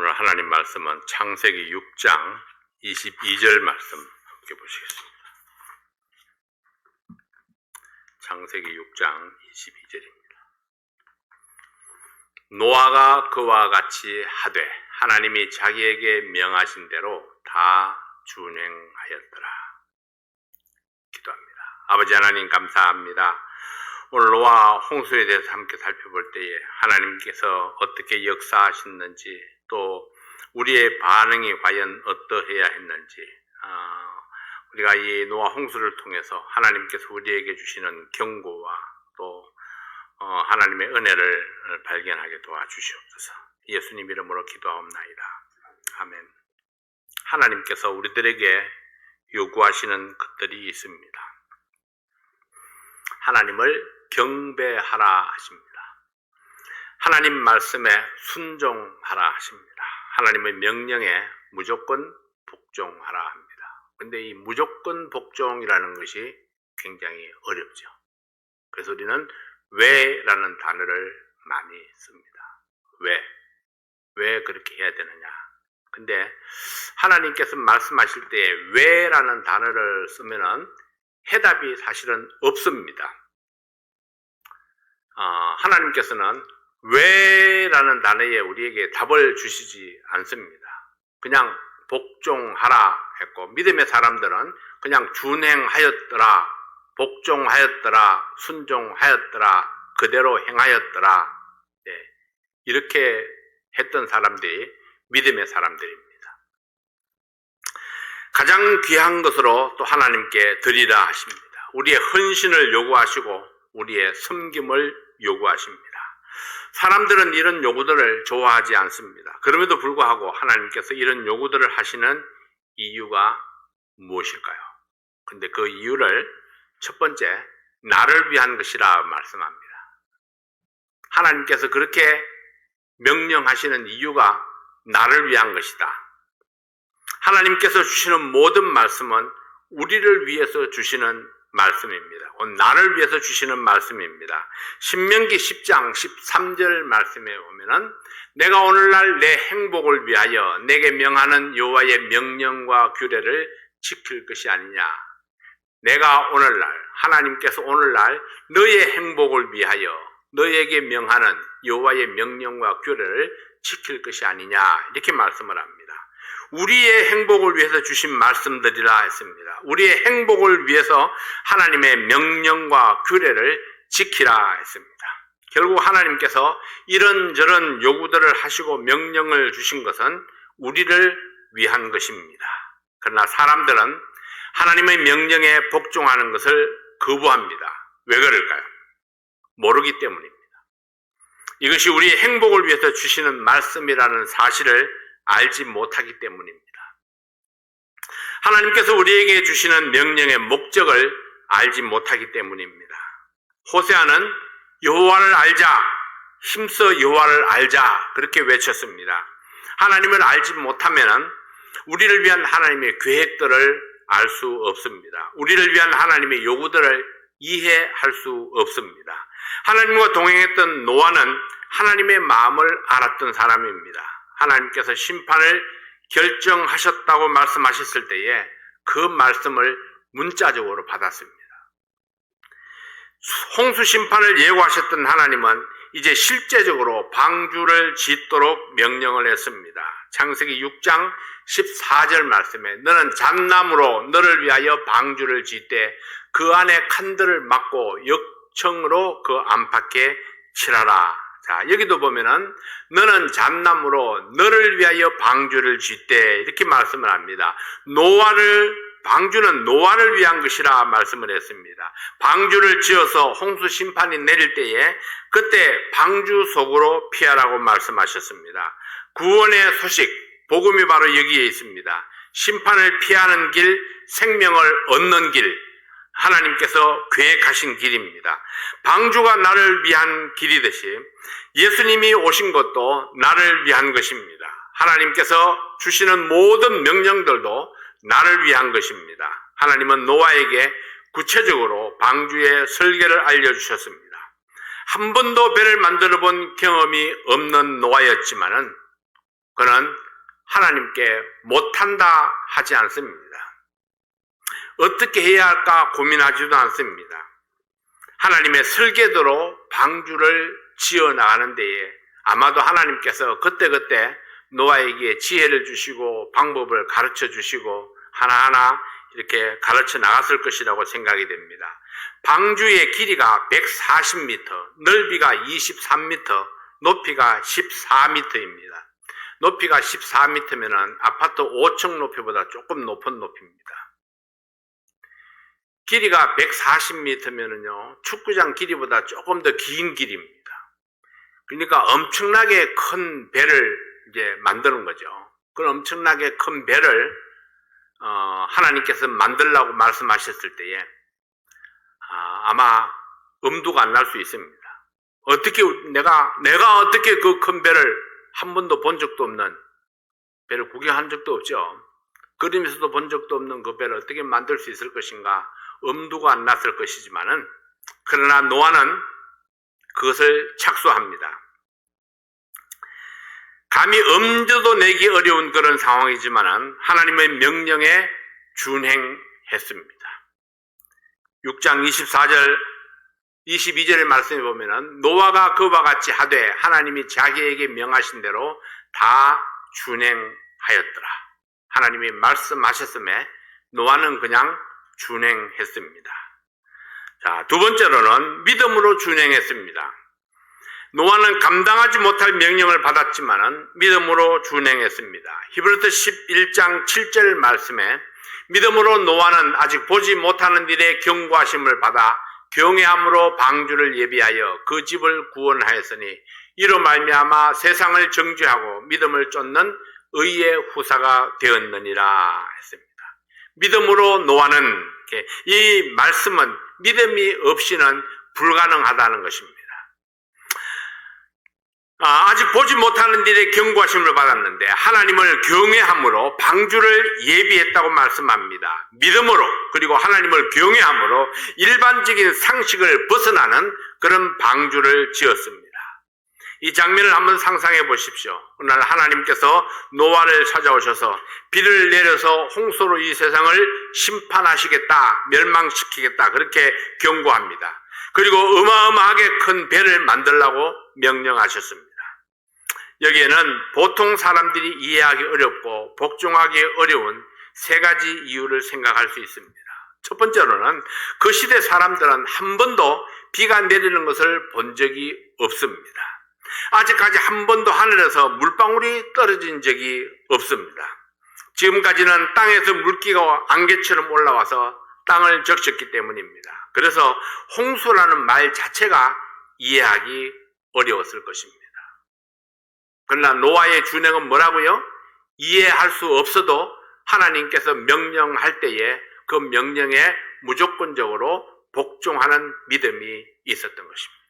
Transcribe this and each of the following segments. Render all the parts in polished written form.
오늘 하나님 말씀은 창세기 6장 22절 말씀 함께 보시겠습니다. 창세기 6장 22절입니다. 노아가 그와 같이 하되 하나님이 자기에게 명하신 대로 다 준행하였더라. 기도합니다. 아버지 하나님 감사합니다. 오늘 노아 홍수에 대해서 함께 살펴볼 때에 하나님께서 어떻게 역사하셨는지, 또 우리의 반응이 과연 어떠해야 했는지, 우리가 이 노아 홍수를 통해서 하나님께서 우리에게 주시는 경고와 또 하나님의 은혜를 발견하게 도와주시옵소서. 예수님 이름으로 기도하옵나이다. 아멘. 하나님께서 우리들에게 요구하시는 것들이 있습니다. 하나님을 경배하라 하십니다. 하나님 말씀에 순종하라 하십니다. 하나님의 명령에 무조건 복종하라 합니다. 근데 이 무조건 복종이라는 것이 굉장히 어렵죠. 그래서 우리는 왜라는 단어를 많이 씁니다. 왜 그렇게 해야 되느냐. 근데 하나님께서 말씀하실 때 왜라는 단어를 쓰면은 해답이 사실은 없습니다. 하나님께서는 왜라는 단어에 우리에게 답을 주시지 않습니다. 그냥 복종하라 했고, 믿음의 사람들은 그냥 준행하였더라, 복종하였더라, 순종하였더라, 그대로 행하였더라, 이렇게 했던 사람들이 믿음의 사람들입니다. 가장 귀한 것으로 또 하나님께 드리라 하십니다. 우리의 헌신을 요구하시고 우리의 섬김을 요구하십니다. 사람들은 이런 요구들을 좋아하지 않습니다. 그럼에도 불구하고 하나님께서 이런 요구들을 하시는 이유가 무엇일까요? 근데 그 이유를 첫 번째, 나를 위한 것이라 말씀합니다. 하나님께서 그렇게 명령하시는 이유가 나를 위한 것이다. 하나님께서 주시는 모든 말씀은 우리를 위해서 주시는 말씀입니다. 나를 위해서 주시는 말씀입니다. 신명기 10장 13절 말씀에 보면은 내가 오늘날 내 행복을 위하여 내게 명하는 여호와의 명령과 규례를 지킬 것이 아니냐. 내가 오늘날, 하나님께서 오늘날 너의 행복을 위하여 너에게 명하는 여호와의 명령과 규례를 지킬 것이 아니냐, 이렇게 말씀을 합니다. 우리의 행복을 위해서 주신 말씀들이라 했습니다. 우리의 행복을 위해서 하나님의 명령과 규례를 지키라 했습니다. 결국 하나님께서 이런저런 요구들을 하시고 명령을 주신 것은 우리를 위한 것입니다. 그러나 사람들은 하나님의 명령에 복종하는 것을 거부합니다. 왜 그럴까요? 모르기 때문입니다. 이것이 우리의 행복을 위해서 주시는 말씀이라는 사실을 알지 못하기 때문입니다. 하나님께서 우리에게 주시는 명령의 목적을 알지 못하기 때문입니다. 호세아는 여호와를 알자, 힘써 여호와를 알자, 그렇게 외쳤습니다. 하나님을 알지 못하면 우리를 위한 하나님의 계획들을 알 수 없습니다. 우리를 위한 하나님의 요구들을 이해할 수 없습니다. 하나님과 동행했던 노아는 하나님의 마음을 알았던 사람입니다. 하나님께서 심판을 결정하셨다고 말씀하셨을 때에 그 말씀을 문자적으로 받았습니다. 홍수 심판을 예고하셨던 하나님은 이제 실제적으로 방주를 짓도록 명령을 했습니다. 창세기 6장 14절 말씀에 너는 잣나무로 너를 위하여 방주를 짓되 그 안에 칸들을 막고 역청으로 그 안팎에 칠하라. 자, 여기도 보면은 너는 잣나무로 너를 위하여 방주를 짓되 이렇게 말씀을 합니다. 방주는 노아를 위한 것이라 말씀을 했습니다. 방주를 지어서 홍수 심판이 내릴 때에 그때 방주 속으로 피하라고 말씀하셨습니다. 구원의 소식, 복음이 바로 여기에 있습니다. 심판을 피하는 길, 생명을 얻는 길, 하나님께서 계획하신 길입니다. 방주가 나를 위한 길이듯이 예수님이 오신 것도 나를 위한 것입니다. 하나님께서 주시는 모든 명령들도 나를 위한 것입니다. 하나님은 노아에게 구체적으로 방주의 설계를 알려주셨습니다. 한 번도 배를 만들어 본 경험이 없는 노아였지만은 그는 하나님께 못한다 하지 않습니다. 어떻게 해야 할까 고민하지도 않습니다. 하나님의 설계도로 방주를 지어 나가는 데에 아마도 하나님께서 그때그때 노아에게 지혜를 주시고 방법을 가르쳐 주시고 하나하나 이렇게 가르쳐 나갔을 것이라고 생각이 됩니다. 방주의 길이가 140m, 넓이가 23m, 높이가 14m입니다. 높이가 14m면은 아파트 5층 높이보다 조금 높은 높이입니다. 길이가 140m면은요, 축구장 길이보다 조금 더 긴 길입니다. 그러니까 엄청나게 큰 배를 이제 만드는 거죠. 그 엄청나게 큰 배를 하나님께서 만들라고 말씀하셨을 때에 아마 엄두가 안 날 수 있습니다. 어떻게 내가 어떻게 그 큰 배를 한 번도 본 적도 없는 배를 구경한 적도 없죠. 그림에서도 본 적도 없는 그 배를 어떻게 만들 수 있을 것인가 엄두가 안 났을 것이지만은 그러나 노아는 그것을 착수합니다. 감히 엄두도 내기 어려운 그런 상황이지만은 하나님의 명령에 준행했습니다. 6장 24절 22절의 말씀에 보면은 노아가 그와 같이 하되 하나님이 자기에게 명하신 대로 다 준행하였더라. 하나님이 말씀하셨음에 노아는 그냥 준행했습니다. 자, 두 번째로는 믿음으로 준행했습니다. 노아는 감당하지 못할 명령을 받았지만은 믿음으로 준행했습니다. 히브리서 11장 7절 말씀에 믿음으로 노아는 아직 보지 못하는 일에 경고하심을 받아 경외함으로 방주를 예비하여 그 집을 구원하였으니 이로 말미암아 세상을 정죄하고 믿음을 쫓는 의의 후사가 되었느니라 했습니다. 믿음으로 노아는 이 말씀은 믿음이 없이는 불가능하다는 것입니다. 아직 보지 못하는 일에 경고하심을 받았는데 하나님을 경외함으로 방주를 예비했다고 말씀합니다. 믿음으로 그리고 하나님을 경외함으로 일반적인 상식을 벗어나는 그런 방주를 지었습니다. 이 장면을 한번 상상해 보십시오. 그날 하나님께서 노아를 찾아오셔서 비를 내려서 홍수로 이 세상을 심판하시겠다, 멸망시키겠다 그렇게 경고합니다. 그리고 어마어마하게 큰 배를 만들라고 명령하셨습니다. 여기에는 보통 사람들이 이해하기 어렵고 복종하기 어려운 세 가지 이유를 생각할 수 있습니다. 첫 번째로는 그 시대 사람들은 한 번도 비가 내리는 것을 본 적이 없습니다. 아직까지 한 번도 하늘에서 물방울이 떨어진 적이 없습니다. 지금까지는 땅에서 물기가 안개처럼 올라와서 땅을 적셨기 때문입니다. 그래서 홍수라는 말 자체가 이해하기 어려웠을 것입니다. 그러나 노아의 준행은 뭐라고요? 이해할 수 없어도 하나님께서 명령할 때에 그 명령에 무조건적으로 복종하는 믿음이 있었던 것입니다.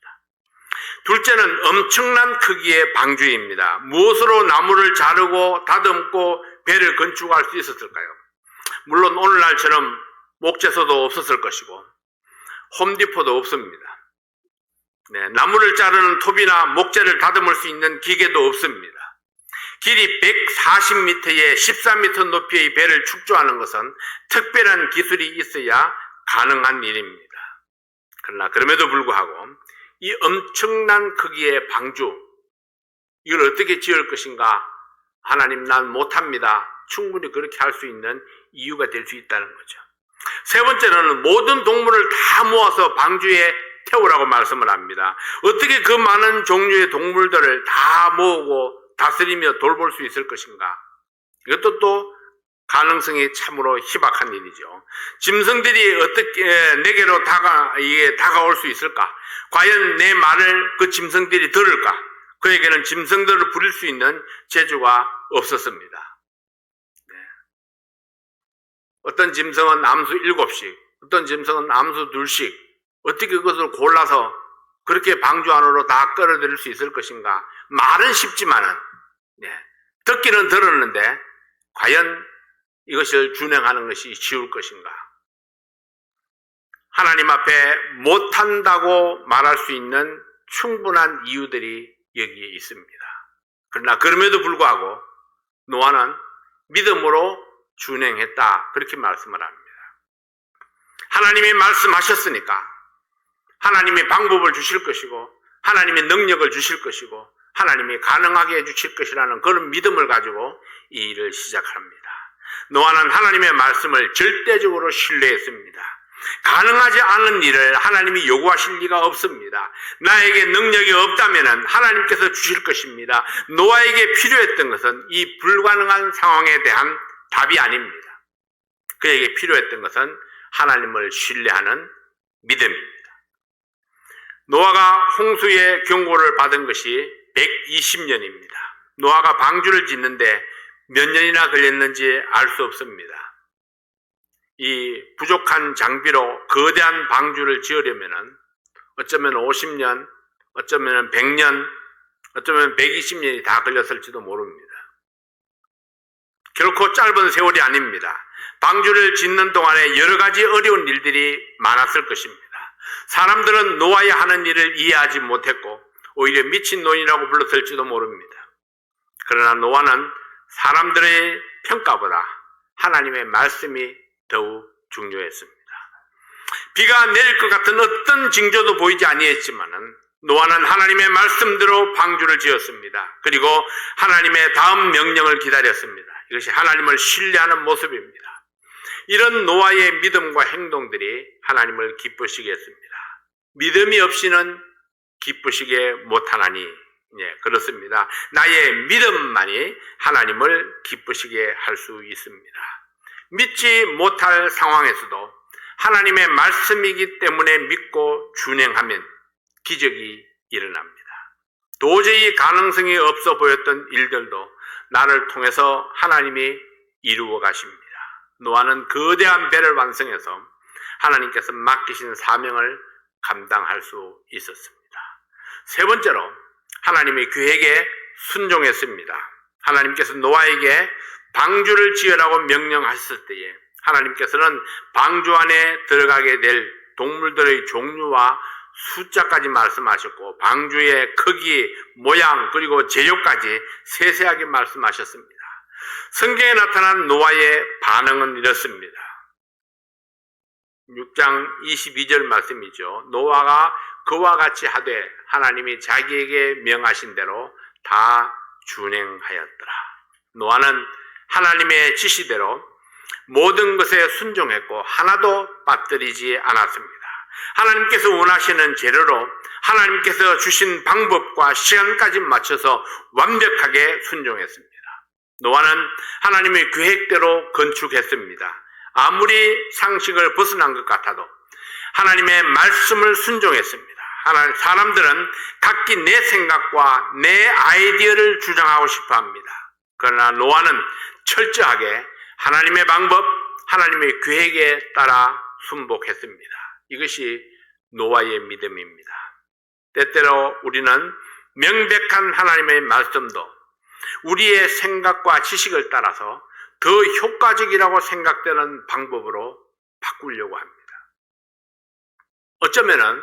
둘째는 엄청난 크기의 방주입니다. 무엇으로 나무를 자르고 다듬고 배를 건축할 수 있었을까요? 물론 오늘날처럼 목재소도 없었을 것이고 홈디포도 없습니다. 나무를 자르는 톱이나 목재를 다듬을 수 있는 기계도 없습니다. 길이 140m에 14m 높이의 배를 축조하는 것은 특별한 기술이 있어야 가능한 일입니다. 그러나 그럼에도 불구하고 이 엄청난 크기의 방주, 이걸 어떻게 지을 것인가? 하나님, 난 못합니다. 충분히 그렇게 할 수 있는 이유가 될 수 있다는 거죠. 세 번째로는 모든 동물을 다 모아서 방주에 태우라고 말씀을 합니다. 어떻게 그 많은 종류의 동물들을 다 모으고 다스리며 돌볼 수 있을 것인가? 이것도 또 가능성이 참으로 희박한 일이죠. 짐승들이 어떻게 내게로 다가올 수 있을까? 과연 내 말을 그 짐승들이 들을까? 그에게는 짐승들을 부릴 수 있는 재주가 없었습니다. 어떤 짐승은 암수 7씩, 어떤 짐승은 암수 2씩, 어떻게 그것을 골라서 그렇게 방주 안으로 다 끌어들일 수 있을 것인가? 말은 쉽지만은, 듣기는 들었는데, 과연 이것을 준행하는 것이 쉬울 것인가? 하나님 앞에 못한다고 말할 수 있는 충분한 이유들이 여기에 있습니다. 그러나 그럼에도 불구하고 노아는 믿음으로 준행했다. 그렇게 말씀을 합니다. 하나님이 말씀하셨으니까 하나님이 방법을 주실 것이고 하나님이 능력을 주실 것이고 하나님이 가능하게 해주실 것이라는 그런 믿음을 가지고 이 일을 시작합니다. 노아는 하나님의 말씀을 절대적으로 신뢰했습니다. 가능하지 않은 일을 하나님이 요구하실 리가 없습니다. 나에게 능력이 없다면 하나님께서 주실 것입니다. 노아에게 필요했던 것은 이 불가능한 상황에 대한 답이 아닙니다. 그에게 필요했던 것은 하나님을 신뢰하는 믿음입니다. 노아가 홍수의 경고를 받은 것이 120년입니다. 노아가 방주를 짓는데 몇 년이나 걸렸는지 알 수 없습니다. 이 부족한 장비로 거대한 방주를 지으려면 어쩌면 50년, 어쩌면 100년, 어쩌면 120년이 다 걸렸을지도 모릅니다. 결코 짧은 세월이 아닙니다. 방주를 짓는 동안에 여러 가지 어려운 일들이 많았을 것입니다. 사람들은 노아의 하는 일을 이해하지 못했고 오히려 미친놈이라고 불렀을지도 모릅니다. 그러나 노아는 사람들의 평가보다 하나님의 말씀이 더욱 중요했습니다. 비가 내릴 것 같은 어떤 징조도 보이지 아니했지만은 노아는 하나님의 말씀대로 방주를 지었습니다. 그리고 하나님의 다음 명령을 기다렸습니다. 이것이 하나님을 신뢰하는 모습입니다. 이런 노아의 믿음과 행동들이 하나님을 기쁘시게 했습니다. 믿음이 없이는 기쁘시게 못하나니, 그렇습니다. 나의 믿음만이 하나님을 기쁘시게 할 수 있습니다. 믿지 못할 상황에서도 하나님의 말씀이기 때문에 믿고 준행하면 기적이 일어납니다. 도저히 가능성이 없어 보였던 일들도 나를 통해서 하나님이 이루어 가십니다. 노아는 거대한 배를 완성해서 하나님께서 맡기신 사명을 감당할 수 있었습니다. 세 번째로 하나님의 계획에 순종했습니다. 하나님께서 노아에게 방주를 지으라고 명령하셨을 때에 하나님께서는 방주 안에 들어가게 될 동물들의 종류와 숫자까지 말씀하셨고 방주의 크기, 모양, 그리고 재료까지 세세하게 말씀하셨습니다. 성경에 나타난 노아의 반응은 이렇습니다. 6장 22절 말씀이죠. 노아가 그와 같이 하되 하나님이 자기에게 명하신 대로 다 준행하였더라. 노아는 하나님의 지시대로 모든 것에 순종했고 하나도 빠뜨리지 않았습니다. 하나님께서 원하시는 재료로 하나님께서 주신 방법과 시간까지 맞춰서 완벽하게 순종했습니다. 노아는 하나님의 계획대로 건축했습니다. 아무리 상식을 벗어난 것 같아도 하나님의 말씀을 순종했습니다. 사람들은 각기 내 생각과 내 아이디어를 주장하고 싶어 합니다. 그러나 노아는 철저하게 하나님의 방법, 하나님의 계획에 따라 순복했습니다. 이것이 노아의 믿음입니다. 때때로 우리는 명백한 하나님의 말씀도 우리의 생각과 지식을 따라서 더 효과적이라고 생각되는 방법으로 바꾸려고 합니다. 어쩌면은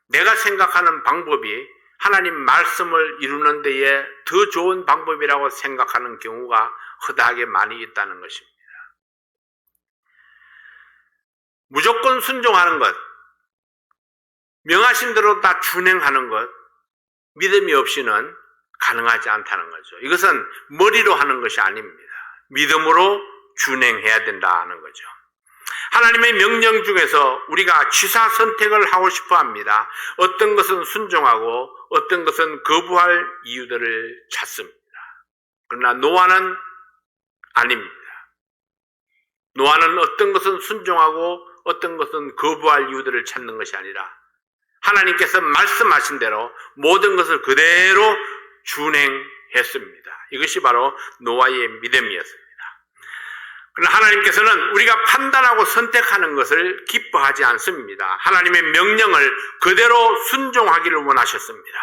내가 생각하는 방법이 하나님 말씀을 이루는 데에 더 좋은 방법이라고 생각하는 경우가 허다하게 많이 있다는 것입니다. 무조건 순종하는 것, 명하신 대로 다 준행하는 것, 믿음이 없이는 가능하지 않다는 거죠. 이것은 머리로 하는 것이 아닙니다. 믿음으로 준행해야 된다는 거죠. 하나님의 명령 중에서 우리가 취사 선택을 하고 싶어 합니다. 어떤 것은 순종하고 어떤 것은 거부할 이유들을 찾습니다. 그러나 노아는 아닙니다. 노아는 어떤 것은 순종하고 어떤 것은 거부할 이유들을 찾는 것이 아니라 하나님께서 말씀하신 대로 모든 것을 그대로 준행했습니다. 이것이 바로 노아의 믿음이었습니다. 그러나 하나님께서는 우리가 판단하고 선택하는 것을 기뻐하지 않습니다. 하나님의 명령을 그대로 순종하기를 원하셨습니다.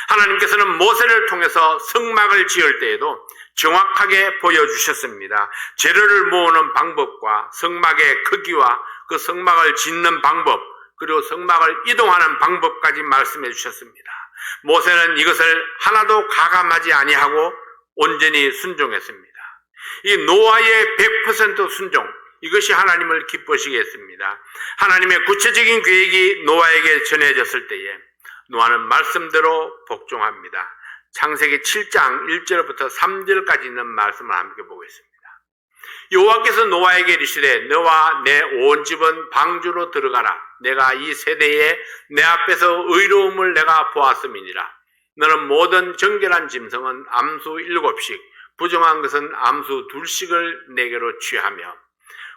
하나님께서는 모세를 통해서 성막을 지을 때에도 정확하게 보여주셨습니다. 재료를 모으는 방법과 성막의 크기와 그 성막을 짓는 방법, 그리고 성막을 이동하는 방법까지 말씀해 주셨습니다. 모세는 이것을 하나도 가감하지 아니하고 온전히 순종했습니다. 이 노아의 100% 순종, 이것이 하나님을 기쁘시게 했습니다. 하나님의 구체적인 계획이 노아에게 전해졌을 때에 노아는 말씀대로 복종합니다. 창세기 7장 1절부터 3절까지 있는 말씀을 함께 보겠습니다. 여호와께서 노아에게 이르시되 너와 내 온 집은 방주로 들어가라. 내가 이 세대에 내 앞에서 의로움을 내가 보았음이니라. 너는 모든 정결한 짐승은 암수 7씩, 부정한 것은 암수 2씩을 내게로 취하며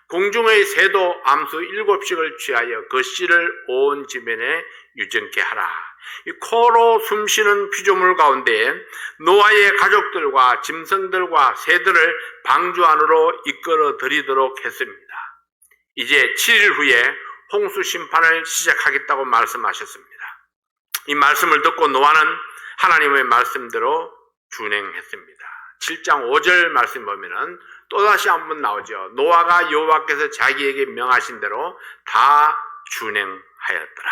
공중의 새도 암수 7씩을 취하여 그 씨를 온 지면에 유정케 하라. 이 코로 숨쉬는 피조물 가운데 노아의 가족들과 짐승들과 새들을 방주 안으로 이끌어 들이도록 했습니다. 이제 7일 후에 홍수 심판을 시작하겠다고 말씀하셨습니다. 이 말씀을 듣고 노아는 하나님의 말씀대로 준행했습니다. 7장 5절 말씀 보면은 또다시 한번 나오죠. 노아가 여호와께서 자기에게 명하신 대로 다 준행하였더라.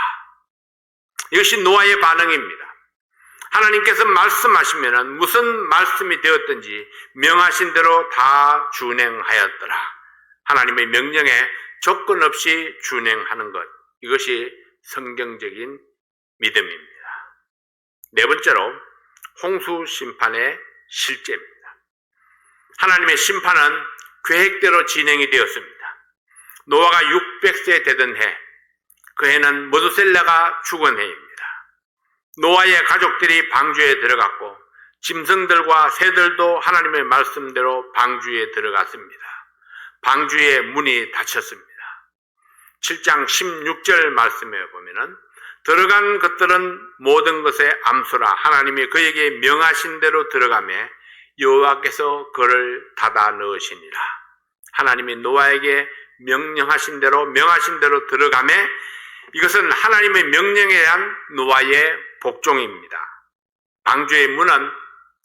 이것이 노아의 반응입니다. 하나님께서 말씀하시면은 무슨 말씀이 되었든지 명하신 대로 다 준행하였더라. 하나님의 명령에 조건 없이 준행하는 것, 이것이 성경적인 믿음입니다. 네 번째로 홍수 심판의 실제입니다. 하나님의 심판은 계획대로 진행이 되었습니다. 노아가 600세 되던 해, 그 해는 모두셀라가 죽은 해입니다. 노아의 가족들이 방주에 들어갔고 짐승들과 새들도 하나님의 말씀대로 방주에 들어갔습니다. 방주의 문이 닫혔습니다. 7장 16절 말씀에 보면은 들어간 것들은 모든 것의 암수라 하나님이 그에게 명하신 대로 들어가매 여호와께서 그를 닫아 넣으시니라. 하나님이 노아에게 명령하신 대로 명하신 대로 들어가매 이것은 하나님의 명령에 대한 노아의 복종입니다. 방주의 문은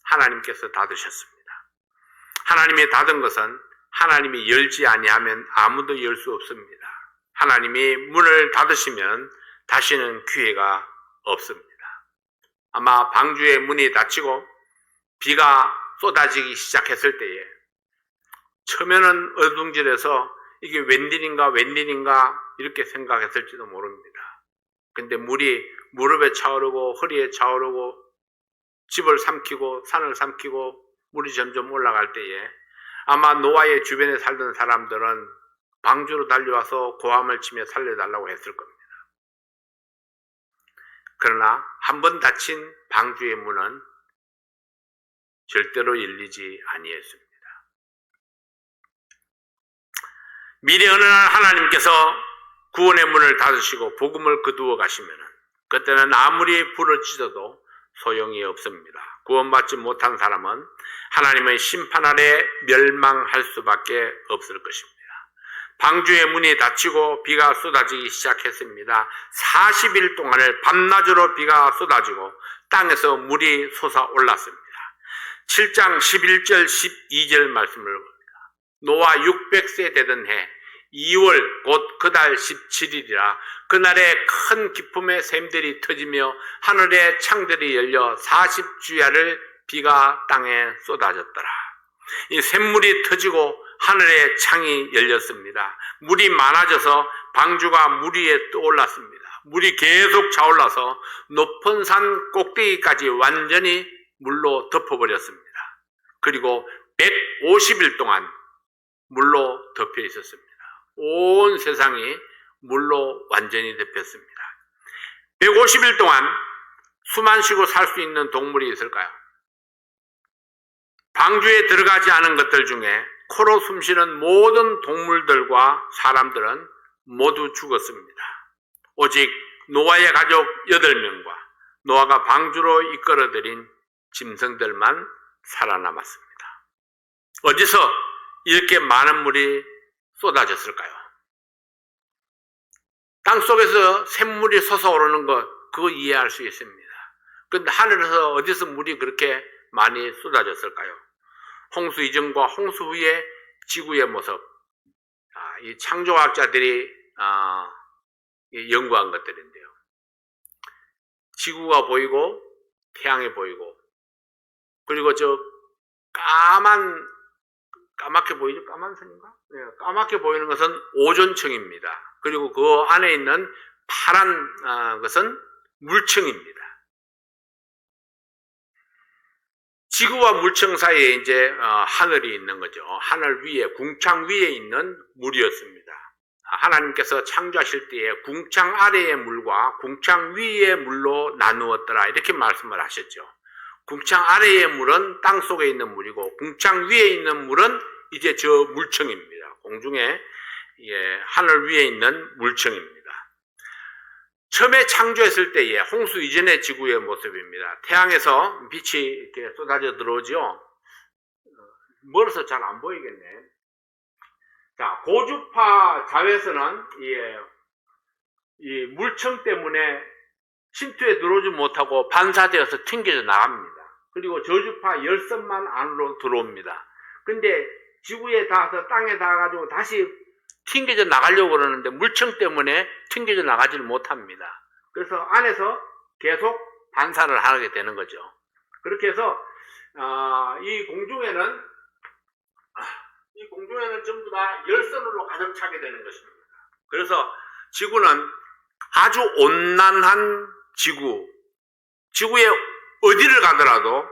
하나님께서 닫으셨습니다. 하나님이 닫은 것은 하나님이 열지 아니하면 아무도 열 수 없습니다. 하나님이 문을 닫으시면 다시는 기회가 없습니다. 아마 방주의 문이 닫히고 비가 쏟아지기 시작했을 때에 처음에는 어둥질해서 이게 웬일인가 이렇게 생각했을지도 모릅니다. 근데 물이 무릎에 차오르고 허리에 차오르고 집을 삼키고 산을 삼키고 물이 점점 올라갈 때에 아마 노아의 주변에 살던 사람들은 방주로 달려와서 고함을 치며 살려달라고 했을 겁니다. 그러나 한 번 닫힌 방주의 문은 절대로 열리지 아니했습니다. 미래 어느 날 하나님께서 구원의 문을 닫으시고 복음을 거두어 가시면은 그때는 아무리 불을 찢어도 소용이 없습니다. 구원받지 못한 사람은 하나님의 심판 아래 멸망할 수밖에 없을 것입니다. 방주의 문이 닫히고 비가 쏟아지기 시작했습니다. 40일 동안을 밤낮으로 비가 쏟아지고 땅에서 물이 솟아올랐습니다. 7장 11절 12절 말씀을 봅니다. 노아 600세 되던 해 2월 곧 그달 17일이라 그날에 큰 기쁨의 샘들이 터지며 하늘의 창들이 열려 40주야를 비가 땅에 쏟아졌더라. 이 샘물이 터지고 하늘의 창이 열렸습니다. 물이 많아져서 방주가 물 위에 떠올랐습니다. 물이 계속 차올라서 높은 산 꼭대기까지 완전히 물로 덮어버렸습니다. 그리고 150일 동안 물로 덮여 있었습니다. 온 세상이 물로 완전히 덮였습니다. 150일 동안 숨 안 쉬고 살 수 있는 동물이 있을까요? 방주에 들어가지 않은 것들 중에 코로 숨쉬는 모든 동물들과 사람들은 모두 죽었습니다. 오직 노아의 가족 8명과 노아가 방주로 이끌어들인 짐승들만 살아남았습니다. 어디서 이렇게 많은 물이 쏟아졌을까요? 땅속에서 샘물이 솟아오르는 것, 그거 이해할 수 있습니다. 그런데 하늘에서 어디서 물이 그렇게 많이 쏟아졌을까요? 홍수 이전과 홍수 후의 지구의 모습, 이 창조학자들이 연구한 것들인데요. 지구가 보이고 태양이 보이고 그리고 저 까맣게 보이죠? 까만 선인가? 네, 까맣게 보이는 것은 오존층입니다. 그리고 그 안에 있는 파란 것은 물층입니다. 지구와 물층 사이에 이제 하늘이 있는 거죠. 하늘 위에, 궁창 위에 있는 물이었습니다. 하나님께서 창조하실 때에 궁창 아래의 물과 궁창 위의 물로 나누었더라, 이렇게 말씀을 하셨죠. 궁창 아래의 물은 땅 속에 있는 물이고 궁창 위에 있는 물은 이제 저 물층입니다. 공중에 하늘 위에 있는 물층입니다. 처음에 창조했을 때의 홍수 이전의 지구의 모습입니다. 태양에서 빛이 이렇게 쏟아져 들어오죠. 멀어서 잘 안 보이겠네. 자, 고주파 자외선은 이 물층 때문에 침투에 들어오지 못하고 반사되어서 튕겨져 나갑니다. 그리고 저주파 열선만 안으로 들어옵니다. 근데 지구에 닿아서 땅에 닿아가지고 다시 튕겨져 나가려고 그러는데 물층 때문에 튕겨져 나가지를 못합니다. 그래서 안에서 계속 반사를 하게 되는 거죠. 그렇게 해서 이 공중에는 전부 다 열선으로 가득 차게 되는 것입니다. 그래서 지구는 아주 온난한 지구에 어디를 가더라도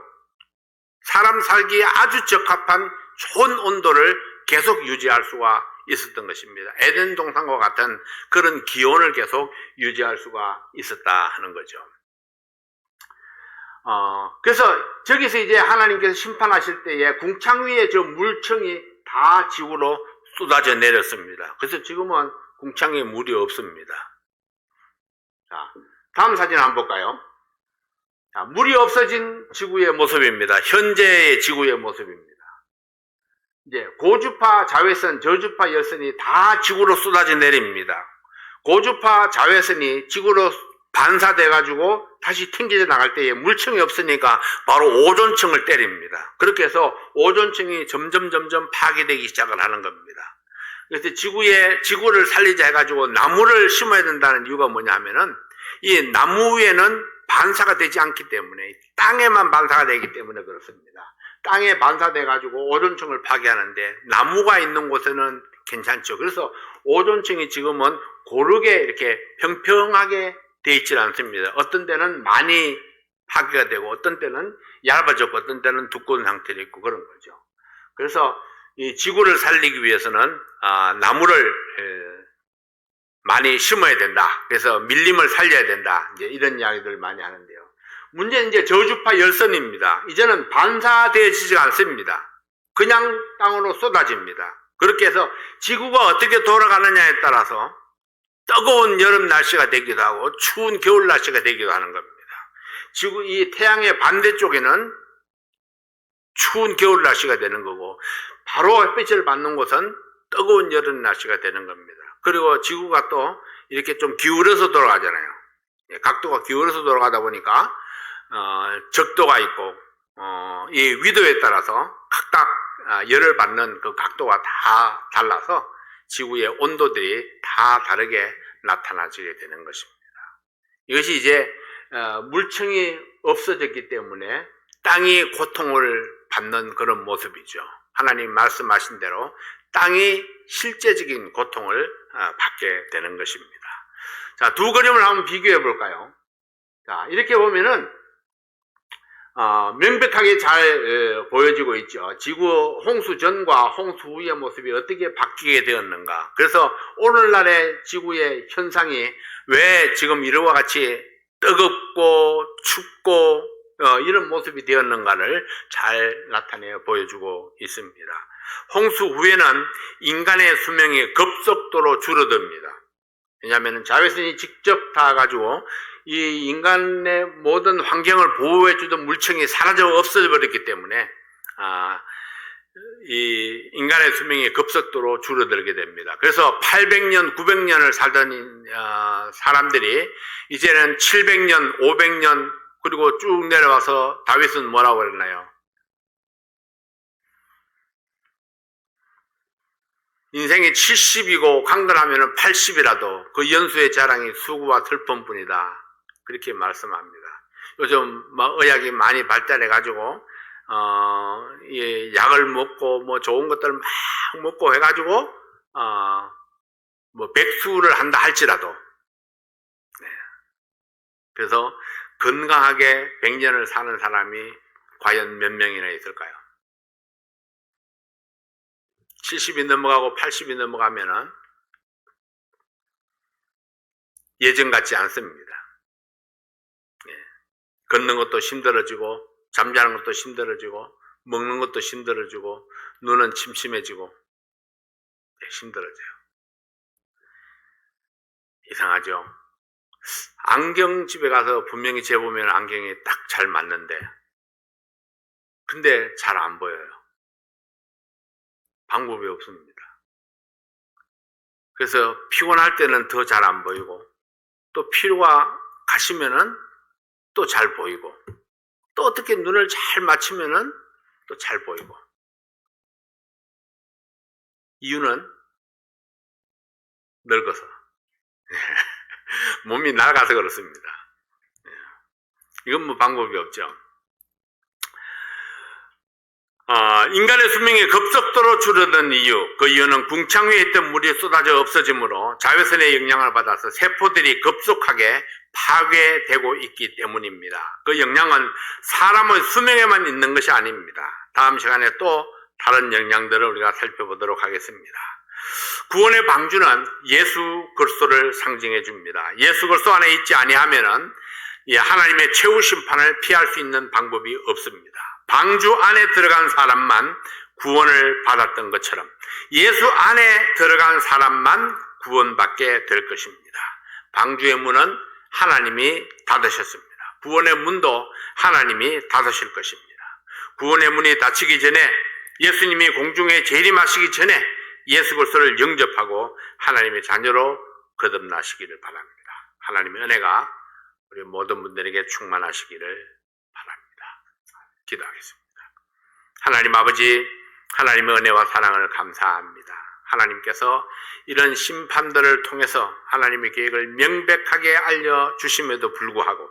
사람 살기에 아주 적합한 좋은 온도를 계속 유지할 수가 있었던 것입니다. 에덴 동산과 같은 그런 기온을 계속 유지할 수가 있었다 하는 거죠. 그래서 저기서 이제 하나님께서 심판하실 때에 궁창 위에 저 물층이 다 지구로 쏟아져 내렸습니다. 그래서 지금은 궁창에 물이 없습니다. 자, 다음 사진 한번 볼까요? 자, 물이 없어진 지구의 모습입니다. 현재의 지구의 모습입니다. 이제 고주파 자외선, 저주파 열선이 다 지구로 쏟아져 내립니다. 고주파 자외선이 지구로 반사돼가지고 다시 튕겨져 나갈 때에 물층이 없으니까 바로 오존층을 때립니다. 그렇게 해서 오존층이 점점 파괴되기 시작을 하는 겁니다. 그래서 지구를 살리자 해가지고 나무를 심어야 된다는 이유가 뭐냐 하면은 이 나무 위에는 반사가 되지 않기 때문에 땅에만 반사가 되기 때문에 그렇습니다. 땅에 반사돼가지고 오존층을 파괴하는데 나무가 있는 곳에는 괜찮죠. 그래서 오존층이 지금은 고르게 이렇게 평평하게 돼 있지 않습니다. 어떤 때는 많이 파괴가 되고 어떤 때는 얇아졌고 어떤 때는 두꺼운 상태로 있고 그런 거죠. 그래서 이 지구를 살리기 위해서는 나무를 많이 심어야 된다. 그래서 밀림을 살려야 된다. 이제 이런 이야기들 많이 하는데요. 문제는 이제 저주파 열선입니다. 이제는 반사되어지지 않습니다. 그냥 땅으로 쏟아집니다. 그렇게 해서 지구가 어떻게 돌아가느냐에 따라서 뜨거운 여름 날씨가 되기도 하고 추운 겨울 날씨가 되기도 하는 겁니다. 이 태양의 반대쪽에는 추운 겨울 날씨가 되는 거고 바로 햇빛을 받는 곳은 뜨거운 여름 날씨가 되는 겁니다. 그리고 지구가 또 이렇게 좀 기울어서 돌아가잖아요. 각도가 기울어서 돌아가다 보니까 적도가 있고 이 위도에 따라서 각각 열을 받는 그 각도가 다 달라서 지구의 온도들이 다 다르게 나타나지게 되는 것입니다. 이것이 이제 물층이 없어졌기 때문에 땅이 고통을 받는 그런 모습이죠. 하나님 말씀하신 대로 땅이 실제적인 고통을 받게 되는 것입니다. 자, 두 그림을 한번 비교해 볼까요? 자, 이렇게 보면은 명백하게 잘 보여지고 있죠. 지구 홍수 전과 홍수 후의 모습이 어떻게 바뀌게 되었는가. 그래서 오늘날의 지구의 현상이 왜 지금 이와 같이 뜨겁고 춥고 이런 모습이 되었는가를 잘 나타내 보여주고 있습니다. 홍수 후에는 인간의 수명이 급속도로 줄어듭니다. 왜냐하면 자외선이 직접 닿아가지고 이 인간의 모든 환경을 보호해주던 물층이 사라져 없어져 버렸기 때문에 이 인간의 수명이 급속도로 줄어들게 됩니다. 그래서 800년, 900년을 살던 사람들이 이제는 700년, 500년 그리고 쭉 내려와서 다윗은 뭐라고 그랬나요? 인생이 70이고 강건하면 80이라도 그 연수의 자랑이 수고와 슬픔뿐이다. 그렇게 말씀합니다. 요즘 의학이 많이 발달해가지고 이 약을 먹고 뭐 좋은 것들을 막 먹고 해가지고 뭐 백수를 한다 할지라도, 그래서 건강하게 100년을 사는 사람이 과연 몇 명이나 있을까요? 70이 넘어가고 80이 넘어가면은 예전 같지 않습니다. 걷는 것도 힘들어지고, 잠자는 것도 힘들어지고, 먹는 것도 힘들어지고, 눈은 침침해지고, 힘들어져요. 이상하죠? 안경집에 가서 분명히 재보면 안경이 딱 잘 맞는데, 근데 잘 안 보여요. 방법이 없습니다. 그래서 피곤할 때는 더 잘 안 보이고, 또 피로가 가시면은 또 잘 보이고, 또 어떻게 눈을 잘 맞추면은 또 잘 보이고. 이유는 늙어서. 몸이 낡아서 그렇습니다. 이건 뭐 방법이 없죠. 인간의 수명이 급속도로 줄어든 이유, 그 이유는 궁창 위에 있던 물이 쏟아져 없어지므로 자외선의 영향을 받아서 세포들이 급속하게 파괴되고 있기 때문입니다. 그 영향은 사람의 수명에만 있는 것이 아닙니다. 다음 시간에 또 다른 영향들을 우리가 살펴보도록 하겠습니다. 구원의 방주는 예수 그리스도를 상징해 줍니다. 예수 그리스도 안에 있지 아니하면은 하나님의 최후 심판을 피할 수 있는 방법이 없습니다. 방주 안에 들어간 사람만 구원을 받았던 것처럼 예수 안에 들어간 사람만 구원받게 될 것입니다. 방주의 문은 하나님이 닫으셨습니다. 구원의 문도 하나님이 닫으실 것입니다. 구원의 문이 닫히기 전에, 예수님이 공중에 재림하시기 전에 예수 그리스도를 영접하고 하나님의 자녀로 거듭나시기를 바랍니다. 하나님의 은혜가 우리 모든 분들에게 충만하시기를 바랍니다. 기도하겠습니다. 하나님 아버지, 하나님의 은혜와 사랑을 감사합니다. 하나님께서 이런 심판들을 통해서 하나님의 계획을 명백하게 알려주심에도 불구하고,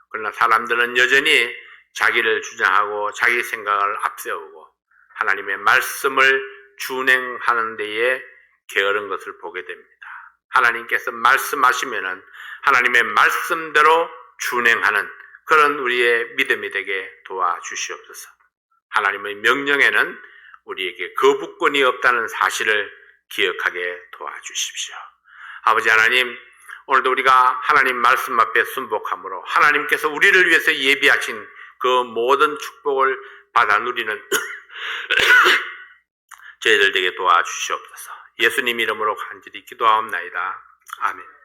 그러나 사람들은 여전히 자기를 주장하고 자기 생각을 앞세우고 하나님의 말씀을 준행하는 데에 게으른 것을 보게 됩니다. 하나님께서 말씀하시면은 하나님의 말씀대로 준행하는 그런 우리의 믿음이 되게 도와주시옵소서. 하나님의 명령에는 우리에게 거부권이 없다는 사실을 기억하게 도와주십시오. 아버지 하나님, 오늘도 우리가 하나님 말씀 앞에 순복함으로 하나님께서 우리를 위해서 예비하신 그 모든 축복을 받아 누리는 저희들 되게 도와주시옵소서. 예수님 이름으로 간절히 기도하옵나이다. 아멘.